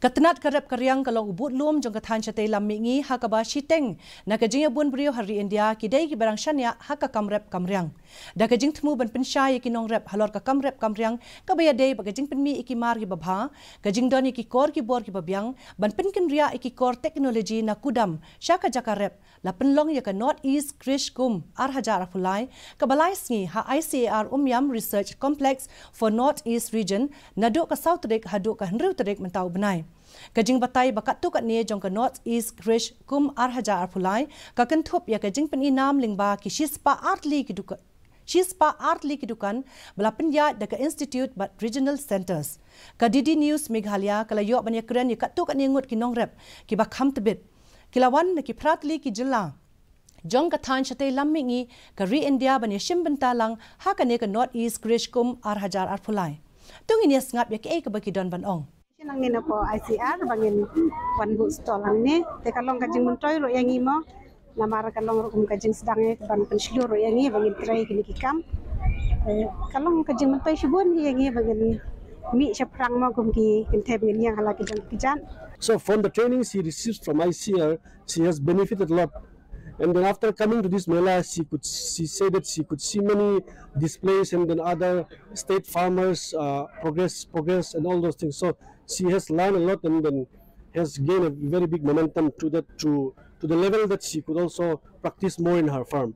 Katanat karep karyang kalau ubut lum jong kathan chatei lamingi hakaba shiteng na kajing abun brio hari India kidai ki barang shanya haka kamrep kamryang da kajing thmu ban pensyai ki nong rep halor ka kamrep kamryang kabaya dei bagajing penmi iki mar ki babha kajing doni ki kor ki bor ki babyang ban penkin ria iki kor teknologi na kudam syaka jakarep la penlong ya ka North East Krish ar hajar afulai kabalai sngi ha ICAR Umyam Research Complex for North East Region naduk ka South Trek haduk ka Henry Trek mentau benai kajing batai bakat tu kat ni jong ka North East Krish ar hajar afulai ka kentup ya kajing peninam lingba ki shispa artli ki dukan bela penja dekat Institute but Regional Centers ka DD News Meghalaya kala yok banyak keren ya kat tu kat ni ngut ki nong rep ki bakham tebit kilawan ki pratli ki jela jong kathan chatei lammingi ka ri India bani shim bentalang ha ka ne ka North East Krish ar hajar afulai tung ini ngap ya ke baki don ban ong nang ni po ICR bangin wan bu stol ang ni te kalong kajing muntoy ro yang imo namara kalong ro kajing sedang ban pensyur ro yang ni bangin tray kini kikam kalong kajing muntoy shibun yang ni bangin mi syapang mo kum ki kinte bangin yang hala kijang kijan. So from the trainings he receives from ICR, she has benefited a lot. And then after coming to this Mela, she said that she could see many displays and then other state farmers progress and all those things. So she has learned a lot and then has gained a very big momentum to the level that she could also practice more in her farm.